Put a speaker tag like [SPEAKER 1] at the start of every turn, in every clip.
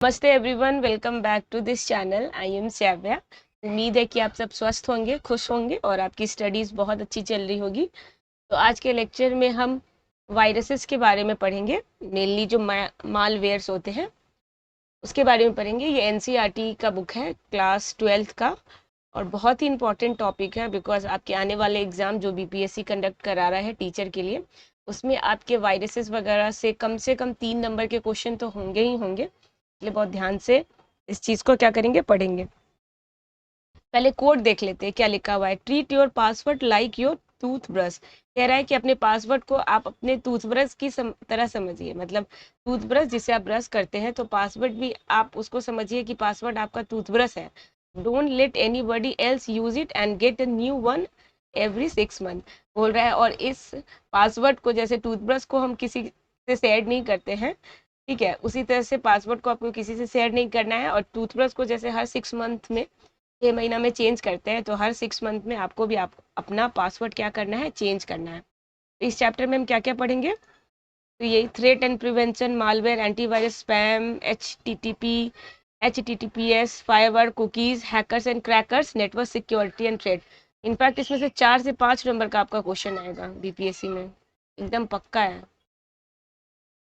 [SPEAKER 1] नमस्ते everyone, welcome back to this channel. I am Shravya. उम्मीद है कि आप सब स्वस्थ होंगे, खुश होंगे और आपकी स्टडीज़ बहुत अच्छी चल रही होगी। तो आज के लेक्चर में हम वायरसेस के बारे में पढ़ेंगे। मेनली जो मालवेयर्स होते हैं उसके बारे में पढ़ेंगे। ये एनसीईआरटी का बुक है, क्लास 12th का, और बहुत ही इंपॉर्टेंट टॉपिक है बिकॉज आपके आने वाले एग्ज़ाम जो बीपीएससी कंडक्ट करा रहा है टीचर के लिए, उसमें आपके वायरसेस वगैरह से कम 3 नंबर के क्वेश्चन तो होंगे ही होंगे। इसलिए बहुत ध्यान से इस चीज़ को क्या करेंगे, पढ़ेंगे। पहले कोड देख लेते हैं क्या लिखा हुआ है। Treat your password like your toothbrush. कह रहा है कि अपने पासवर्ड को आप अपने टूथब्रश की तरह समझिए। मतलब टूथब्रश जिसे आप ब्रश करते हैं, तो पासवर्ड भी आप उसको समझिए कि पासवर्ड आपका टूथब्रश है। Don't let anybody else use it and get a new one every 6 month, बोल रहा है। और इस पासवर्ड को, जैसे टूथब्रश को हम किसी से शेयर नहीं करते हैं, ठीक है, उसी तरह से पासवर्ड को आपको किसी से शेयर नहीं करना है। और टूथब्रश को जैसे हर 6 मंथ में, 6 महीना में चेंज करते हैं, तो हर 6 मंथ में आपको भी अपना पासवर्ड क्या करना है, चेंज करना है। तो इस चैप्टर में हम क्या क्या पढ़ेंगे, तो यही threat and prevention, malware, antivirus, spam, HTTPS, firewall, cookies, hackers and crackers, network security and threat. In fact इसमें से 4 से 5 नंबर का आपका क्वेश्चन आएगा बीपीएससी में, एकदम पक्का है।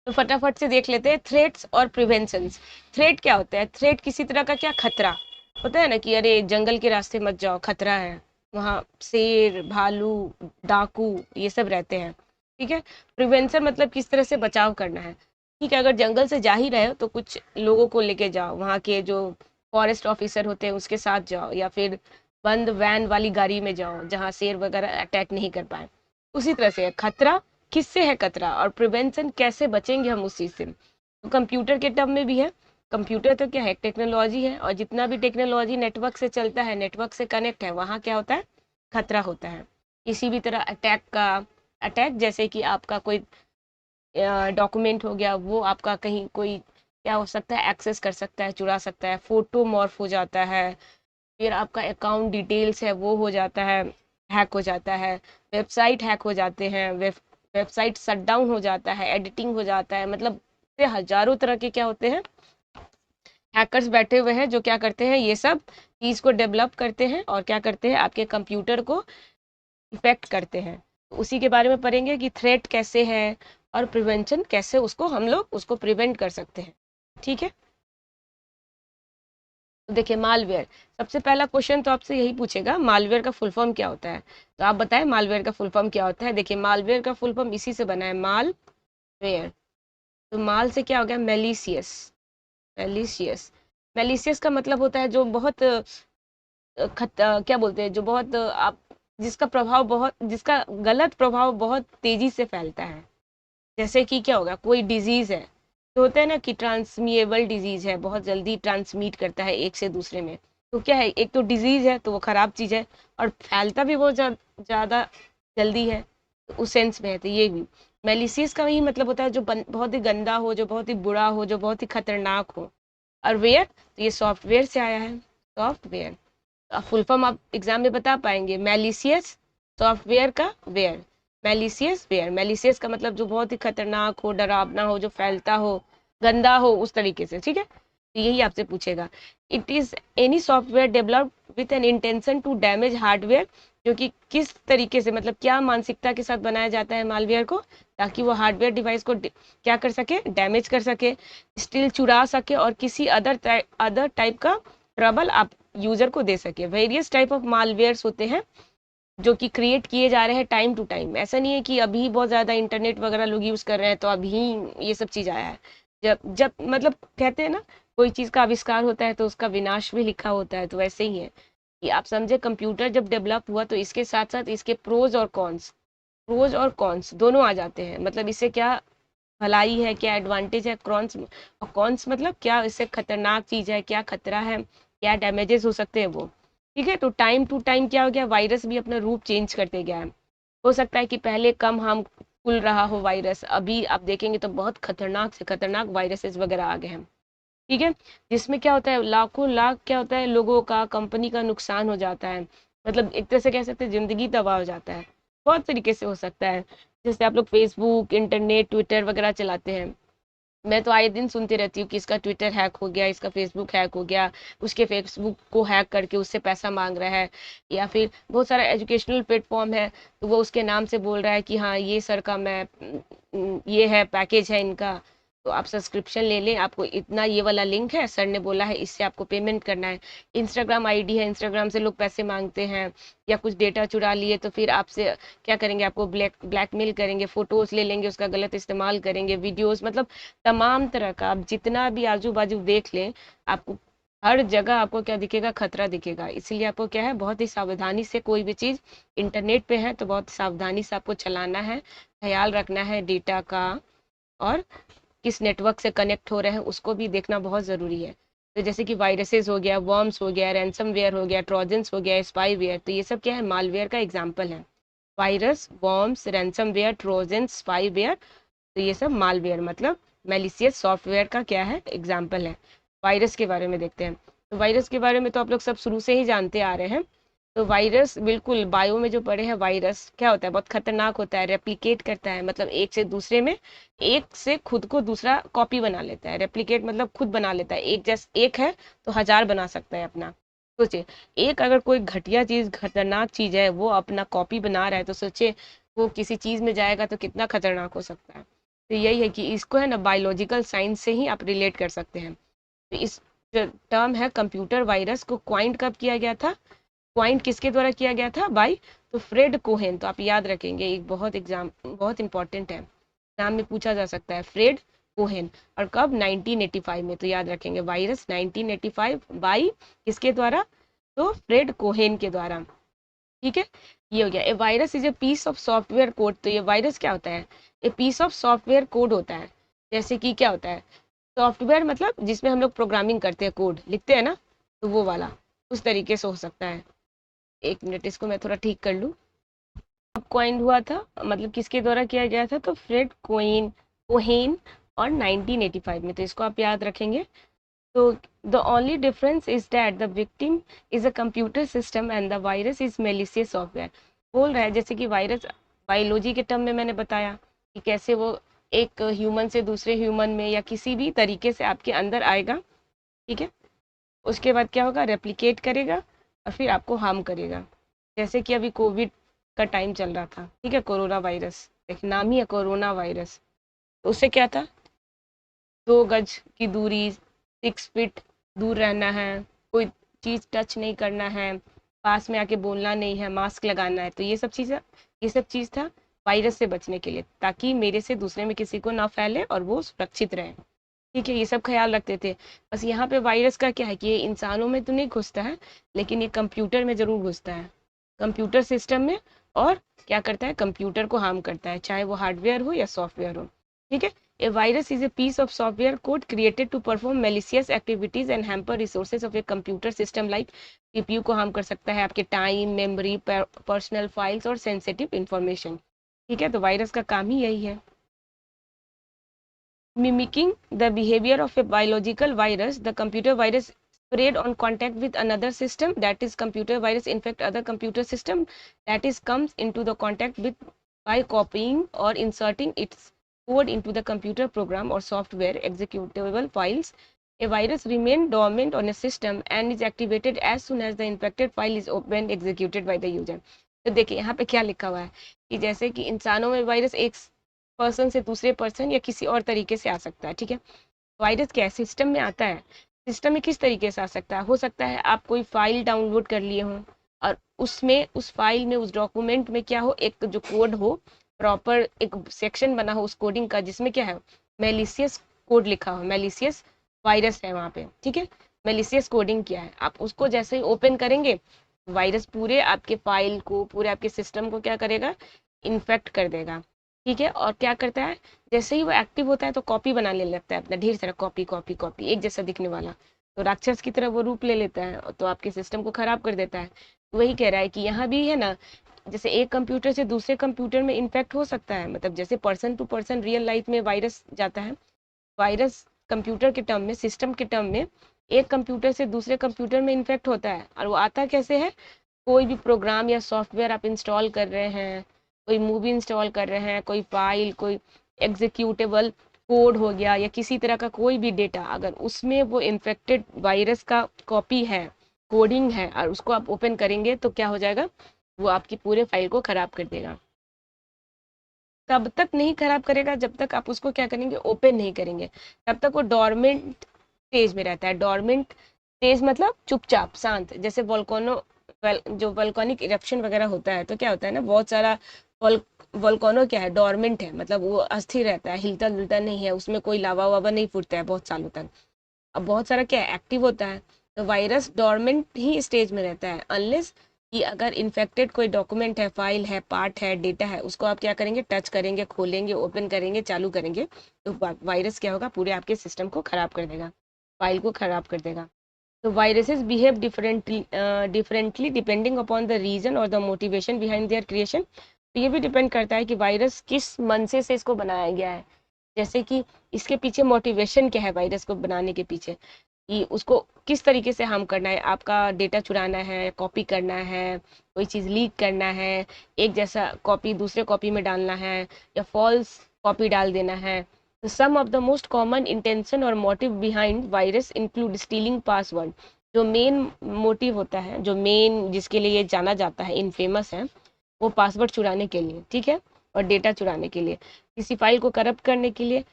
[SPEAKER 1] तो फटाफट से देख लेते हैं थ्रेट्स और प्रिवेंशंस। थ्रेट क्या होता है? थ्रेट किसी तरह का क्या खतरा होता है ना, कि अरे जंगल के रास्ते मत जाओ, खतरा है, वहाँ शेर, भालू, डाकू ये सब रहते हैं, ठीक है। प्रिवेंशन मतलब किस तरह से बचाव करना है, ठीक है। अगर जंगल से जा ही रहे हो तो कुछ लोगों को लेके जाओ, वहाँ के जो फॉरेस्ट ऑफिसर होते हैं उसके साथ जाओ, या फिर बंद वैन वाली गाड़ी में जाओ जहाँ शेर वगैरह अटैक नहीं कर पाए। उसी तरह से खतरा किससे है खतरा, और प्रिवेंशन कैसे बचेंगे हम उस चीज़ से। तो कंप्यूटर के टर्म में भी है। कंप्यूटर तो क्या है, टेक्नोलॉजी है, और जितना भी टेक्नोलॉजी नेटवर्क से चलता है, नेटवर्क से कनेक्ट है, वहाँ क्या होता है, खतरा होता है। किसी भी तरह अटैक जैसे कि आपका कोई डॉक्यूमेंट हो गया, वो आपका कहीं कोई क्या हो सकता है, एक्सेस कर सकता है, चुरा सकता है, फोटो मॉर्फ हो जाता है, फिर आपका अकाउंट डिटेल्स है वो हो जाता है, हैक हो जाता है, वेबसाइट हैक हो जाते हैं, वेबसाइट शट डाउन हो जाता है, एडिटिंग हो जाता है। मतलब से हजारों तरह के क्या होते हैं, हैकर्स बैठे हुए हैं जो क्या करते हैं, ये सब चीज़ को डेवलप करते हैं और क्या करते हैं, आपके कंप्यूटर को इफेक्ट करते हैं। तो उसी के बारे में पढ़ेंगे कि थ्रेट कैसे है और प्रिवेंशन कैसे उसको हम लोग उसको प्रिवेंट कर सकते हैं, ठीक है। तो देखिए मालवेयर, सबसे पहला क्वेश्चन तो आपसे यही पूछेगा, मालवेयर का फुल फॉर्म क्या होता है। तो आप बताएं मालवेयर का फुल फॉर्म क्या होता है। देखिए मालवेयर का फुल फॉर्म इसी से बना है, मालवेयर। तो माल से क्या हो गया, मेलिशियस। मेलिशियस, मेलिशियस का मतलब होता है जो बहुत क्या बोलते हैं, जो बहुत आप जिसका प्रभाव बहुत, जिसका गलत प्रभाव बहुत तेजी से फैलता है। जैसे कि क्या होगा, कोई डिजीज है, तो होता है ना कि ट्रांसमिएबल डिजीज है, बहुत जल्दी ट्रांसमिट करता है एक से दूसरे में। तो क्या है, एक तो डिजीज है तो वो खराब चीज है, और फैलता भी बहुत ज्यादा जल्दी है, तो उस सेंस में है। तो ये भी मेलिसियस का वही मतलब होता है, जो बहुत ही गंदा हो, जो बहुत ही बुरा हो, जो बहुत ही खतरनाक हो। और वेयर, तो ये सॉफ्टवेयर से आया है, सॉफ्टवेयर। फुल फॉर्म आप एग्जाम में बता पाएंगे, मेलिसियस सॉफ्टवेयर का वेयर, मेलिसियस वेयर। मेलिसियस का मतलब जो बहुत ही खतरनाक हो, डरावना हो, जो फैलता हो, गंदा हो, उस तरीके से, ठीक है। तो यही आपसे पूछेगा। It is any software developed with an intention to damage hardware, जो कि किस तरीके से, मतलब क्या मानसिकता के साथ बनाया जाता है मालवेयर को, ताकि वो हार्डवेयर डिवाइस को क्या कर सके, डैमेज कर सके, स्टिल चुरा सके, और किसी अदर टाइप का ट्रबल आप यूजर को दे सके। वेरियस टाइप ऑफ मालवेयर्स होते हैं जो कि क्रिएट किए जा रहे हैं टाइम टू टाइम। ऐसा नहीं है कि अभी बहुत ज़्यादा इंटरनेट वगैरह लोग यूज़ कर रहे हैं तो अभी ये सब चीज़ आया है। जब जब मतलब कहते हैं ना, कोई चीज़ का आविष्कार होता है तो उसका विनाश भी लिखा होता है, तो वैसे ही है कि आप समझे, कंप्यूटर जब डेवलप हुआ तो इसके साथ साथ इसके प्रोज और कॉन्स दोनों आ जाते हैं। मतलब इससे क्या भलाई है, क्या एडवांटेज है, कॉन्स, और कॉन्स मतलब क्या इससे खतरनाक चीज़ है, क्या खतरा है, क्या डैमेजेस हो सकते हैं वो, ठीक है। तो टाइम टू टाइम क्या हो गया, वायरस भी अपना रूप चेंज करते गया है। हो सकता है कि पहले कम हार्मफुल रहा हो वायरस, अभी आप देखेंगे तो बहुत खतरनाक से खतरनाक वायरसेस वगैरह आ गए हैं, ठीक है। जिसमें क्या होता है, लाखों लाख क्या होता है, लोगों का, कंपनी का नुकसान हो जाता है। मतलब एक तरह से कह सकते हैं जिंदगी तबाह हो जाता है। बहुत तरीके से हो सकता है, जैसे आप लोग फेसबुक, इंटरनेट, ट्विटर वगैरह चलाते हैं, मैं तो आए दिन सुनती रहती हूँ कि इसका ट्विटर हैक हो गया, इसका फेसबुक हैक हो गया, उसके फेसबुक को हैक करके उससे पैसा मांग रहा है, या फिर बहुत सारा एजुकेशनल प्लेटफॉर्म है तो वो उसके नाम से बोल रहा है कि हाँ ये सर का मैं ये है पैकेज है इनका, तो आप सब्सक्रिप्शन ले लें, आपको इतना ये वाला लिंक है, सर ने बोला है इससे आपको पेमेंट करना है। इंस्टाग्राम आईडी है, इंस्टाग्राम से लोग पैसे मांगते हैं, या कुछ डेटा चुरा लिए तो फिर आपसे क्या करेंगे, आपको ब्लैकमेल करेंगे, फोटोज ले लेंगे, उसका गलत इस्तेमाल करेंगे, वीडियोस, मतलब तमाम तरह का। आप जितना भी आजू बाजू देख लें, आपको हर जगह आपको क्या दिखेगा, खतरा दिखेगा। इसलिए आपको क्या है, बहुत ही सावधानी से कोई भी चीज़ इंटरनेट पे है तो बहुत सावधानी से आपको चलाना है, ख्याल रखना है डेटा का, और किस नेटवर्क से कनेक्ट हो रहे हैं उसको भी देखना बहुत ज़रूरी है। तो जैसे कि वायरसेस हो गया, वर्म्स हो गया, रैंसमवेयर हो गया, ट्रोजन्स हो गया, स्पाईवेयर, तो ये सब क्या है, मालवेयर का एग्जाम्पल है। Virus, worms, ransomware, Trojan, spyware, तो ये सब मालवेयर मतलब मेलिशियस सॉफ्टवेयर का क्या है, एग्जाम्पल है। वायरस के बारे में देखते हैं। तो वायरस के बारे में तो आप लोग सब शुरू से ही जानते आ रहे हैं। तो वायरस बिल्कुल बायो में जो पढ़े हैं, वायरस क्या होता है, बहुत खतरनाक होता है, रेप्लिकेट करता है, मतलब एक से दूसरे में, एक से खुद को दूसरा कॉपी बना लेता है। रेप्लिकेट मतलब खुद बना लेता है, एक जैसे एक है तो हजार बना सकता है अपना। सोचिए, एक अगर कोई घटिया चीज, खतरनाक चीज है, वो अपना कॉपी बना रहा है, तो सोचिए वो किसी चीज में जाएगा तो कितना खतरनाक हो सकता है। तो यही है कि इसको है ना बायोलॉजिकल साइंस से ही आप रिलेट कर सकते हैं। तो इस जो टर्म है कंप्यूटर वायरस को क्वाइंट कब किया गया था, क्वाइंट किसके द्वारा किया गया था, बाय तो फ्रेड कोहेन। तो आप याद रखेंगे, एक बहुत एग्जाम बहुत इंपॉर्टेंट है, एग्जाम में पूछा जा सकता है, फ्रेड कोहेन। और कब, 1985 में। तो याद रखेंगे वायरस 1985 बाय किसके द्वारा, तो फ्रेड कोहेन के द्वारा। ठीक है, ये हो गया। A virus is a piece of software code. तो ये वायरस क्या होता है, a piece of software code होता है। जैसे कि क्या होता है, सॉफ्टवेयर मतलब जिसमें हम लोग प्रोग्रामिंग करते हैं, कोड लिखते हैं ना, तो वो वाला उस तरीके से हो सकता है। एक मिनट, इसको मैं थोड़ा ठीक कर लूँ। अब क्वाइन हुआ था, मतलब किसके द्वारा किया गया था, तो फ्रेड कोहेन और 1985 में। तो इसको आप याद रखेंगे। तो the only difference is that the victim is a computer system and the virus is malicious software. बोल रहा है जैसे कि वायरस बायोलॉजी के टर्म में मैंने बताया कि कैसे वो एक ह्यूमन से दूसरे ह्यूमन में या किसी भी तरीके से आपके अंदर आएगा। ठीक है, उसके बाद क्या होगा, रेप्लिकेट करेगा और फिर आपको हार्म करेगा। जैसे कि अभी कोविड का टाइम चल रहा था, ठीक है, कोरोना वायरस, एक नाम ही है कोरोना वायरस। तो उससे क्या था, 2 गज की दूरी, 6 फीट दूर रहना है, कोई चीज़ टच नहीं करना है, पास में आके बोलना नहीं है, मास्क लगाना है। तो ये सब चीज़ था वायरस से बचने के लिए, ताकि मेरे से दूसरे में किसी को ना फैले और वो सुरक्षित रहे। ठीक है, ये सब ख्याल रखते थे। बस यहाँ पे वायरस का क्या है कि ये इंसानों में तो नहीं घुसता है, लेकिन ये कंप्यूटर में ज़रूर घुसता है, कंप्यूटर सिस्टम में। और क्या करता है, कंप्यूटर को हार्म करता है, चाहे वो हार्डवेयर हो या सॉफ्टवेयर हो। ठीक है, a virus is a piece of software code created to perform malicious activities and hamper resources of a computer system. Like CPU को हार्म कर सकता है, आपके टाइम, मेमोरी, पर्सनल फाइल्स और सेंसिटिव इंफॉर्मेशन। ठीक है, तो वायरस का काम ही यही है। Mimicking the behavior of a biological virus, the computer virus spread on contact with another system, that is computer virus infect other computer system that is comes into the contact with by copying or inserting its code into the computer program or software executable files. A virus remains dormant on a system and is activated as soon as the infected file is opened executed by the user. तो देखिए यहाँ पे क्या लिखा हुआ है कि जैसे कि इंसानों में वायरस एक पर्सन से दूसरे पर्सन या किसी और तरीके से आ सकता है। ठीक है, वायरस क्या है, सिस्टम में आता है। सिस्टम में किस तरीके से आ सकता है, हो सकता है आप कोई फाइल डाउनलोड कर लिए हो और उसमें, उस फाइल में, उस डॉक्यूमेंट में क्या हो, एक जो कोड हो, प्रॉपर एक सेक्शन बना हो उस कोडिंग का, जिसमें क्या है, मेलिशियस कोड लिखा हो, मेलिशियस वायरस है वहाँ पे। ठीक है, मेलिशियस कोडिंग किया है, आप उसको जैसे ही ओपन करेंगे, वायरस पूरे आपके फाइल को, पूरे आपके सिस्टम को क्या करेगा, इन्फेक्ट कर देगा। ठीक है, और क्या करता है, जैसे ही वो एक्टिव होता है तो कॉपी बनाने लगता है अपना, ढेर सारा कॉपी कॉपी कॉपी, एक जैसा दिखने वाला। तो राक्षस की तरह वो रूप ले लेता है, तो आपके सिस्टम को खराब कर देता है। वही कह रहा है कि यहाँ भी है ना, जैसे एक कंप्यूटर से दूसरे कंप्यूटर में इन्फेक्ट हो सकता है, मतलब जैसे person to person real life में वायरस जाता है, वायरस कंप्यूटर के टर्म में, सिस्टम के टर्म में, एक कंप्यूटर से दूसरे कंप्यूटर में इन्फेक्ट होता है। और वो आता कैसे है, कोई भी प्रोग्राम या सॉफ्टवेयर आप इंस्टॉल कर रहे हैं, कोई मूवी इंस्टॉल कर रहे हैं, कोई फाइल, कोई एग्जीक्यूटेबल कोड हो गया या किसी तरह का कोई भी डेटा, अगर उसमें वो इन्फेक्टेड वायरस का कॉपी है, कोडिंग है, और उसको आप ओपन करेंगे तो क्या हो जाएगा, वो आपकी पूरे फाइल को खराब कर देगा। तब तक नहीं खराब करेगा जब तक आप उसको क्या करेंगे, ओपन नहीं करेंगे, तब तक वो डोरमेंट स्टेज में रहता है। डोरमेंट स्टेज मतलब चुपचाप शांत, जैसे वोल्केनो, जो वोल्केनिक इरप्शन वगैरह होता है तो क्या होता है ना, बहुत सारा वोल्केनो क्या है, डोरमेंट है, मतलब वो अस्थिर रहता है, हिलता जुलता नहीं है, उसमें कोई लावा वावा नहीं फूटता है बहुत सालों तक। अब बहुत सारा क्या है, एक्टिव होता है। तो वायरस डोरमेंट ही स्टेज में रहता है, अनलेस कि अगर इन्फेक्टेड कोई डॉक्यूमेंट है, फाइल है, पार्ट है, डेटा है, उसको आप क्या करेंगे, टच करेंगे, खोलेंगे, ओपन करेंगे, चालू करेंगे, तो वायरस क्या होगा, पूरे आपके सिस्टम को खराब कर देगा, फाइल को खराब कर देगा। तो viruses behave differently depending upon the reason और the motivation behind their creation. तो ये भी डिपेंड करता है कि वायरस किस मनसे से इसको बनाया गया है, जैसे कि इसके पीछे मोटिवेशन क्या है, वायरस को बनाने के पीछे कि उसको किस तरीके से हार्म करना है, आपका डेटा चुराना है, कॉपी करना है, कोई चीज़ लीक करना है, एक जैसा कॉपी दूसरे कॉपी में डालना है, या फॉल्स कॉपी डाल देना है। तो some of the most common intention और motive behind virus include stealing password. जो मेन मोटिव होता है, जो मेन जिसके लिए ये जाना जाता है, इनफेमस है, वो पासवर्ड चुराने के लिए, ठीक है, और डेटा चुराने के लिए, किसी फाइल को करप्ट करने के लिए,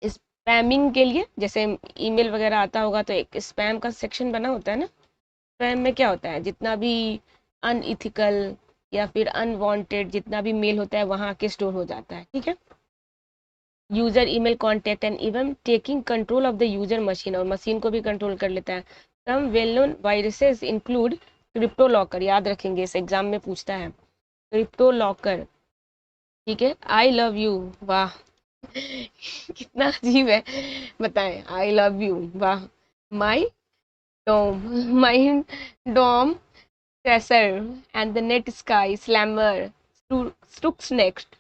[SPEAKER 1] स्पैमिंग के लिए, जैसे ईमेल वगैरह आता होगा तो एक स्पैम का सेक्शन बना होता है ना, स्पैम में क्या होता है, जितना भी अनइथिकल या फिर अनवांटेड जितना भी मेल होता है वहाँ आके स्टोर हो जाता है, ठीक है। User email contact and even taking control of the user machine, और मशीन को भी कंट्रोल कर लेता है। Some well known viruses include CryptoLocker, याद रखेंगे इस एग्जाम में पूछता है, क्रिप्टो लॉकर, ठीक है। आई लव यू, वाह कितना अजीब है, बताएं, आई लव यू, वाह। MyDoom, MyDoom Sasser and the Netsky Slammer, Stuxnet,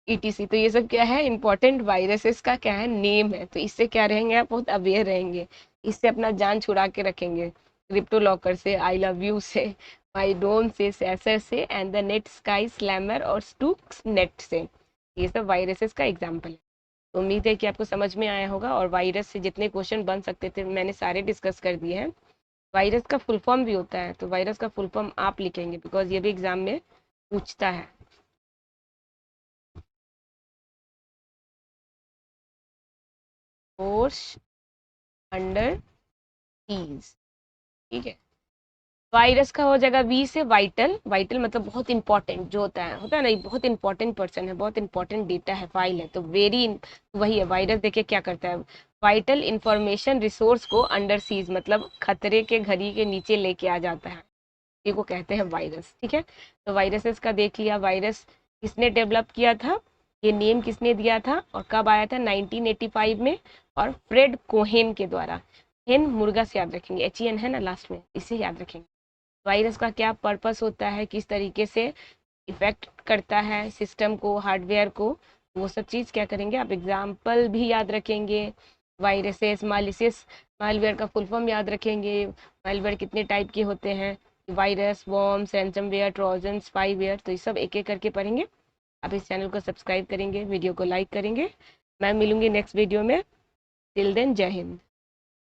[SPEAKER 1] etc. तो ये सब क्या है, इंपॉर्टेंट वायरसेस का क्या है, नेम है। तो इससे क्या रहेंगे, आप बहुत अवेयर रहेंगे, इससे अपना जान छुड़ा के रखेंगे। क्रिप्टो लॉकर से, आई लव यू से, माई डोम से, सेसर से, and the Netsky slammer और स्टूक्स नेट से, ये सब वायरसेस का एग्जाम्पल है। तो उम्मीद है कि आपको समझ में आया होगा, और वायरस से जितने क्वेश्चन बन सकते थे मैंने सारे डिस्कस कर दिए हैं। वायरस का फुल फॉर्म भी होता है, तो वायरस का फुल फॉर्म आप लिखेंगे, बिकॉज ये भी एग्जाम में पूछता है। फोर्स अंडर ईज, ठीक है। वायरस का हो जाएगा वी से वाइटल, वाइटल मतलब बहुत इंपॉर्टेंट जो होता है ना, ये बहुत इंपॉर्टेंट पर्सन है, बहुत इंपॉर्टेंट डेटा है, फाइल है, तो वेरी वही है वायरस। देखिए क्या करता है, वाइटल इंफॉर्मेशन रिसोर्स को अंडर सीज, मतलब खतरे के घड़ी के नीचे लेके आ जाता है, ये को कहते हैं वायरस, ठीक है। तो वायरसेस का देख लिया, वायरस किसने डेवलप किया था, ये नेम किसने दिया था, और कब आया था, 1985 में, और फ्रेड कोहेन के द्वारा। हेन मुर्गा से याद रखेंगे, एच ई एन है ना लास्ट में, इसे याद रखेंगे। वायरस का क्या पर्पस होता है, किस तरीके से इफेक्ट करता है सिस्टम को, हार्डवेयर को, वो सब चीज़ क्या करेंगे आप, एग्जाम्पल भी याद रखेंगे। वायरसेस, मालिसियस मालवेयर का फुल फॉर्म याद रखेंगे, मालवेयर कितने टाइप के होते हैं, virus, worms, ransomware, Trojan, spyware, तो ये सब एक एक करके पढ़ेंगे। आप इस चैनल को सब्सक्राइब करेंगे, वीडियो को लाइक करेंगे। मैं मिलूंगी नेक्स्ट वीडियो में, टिल देन जय हिंद।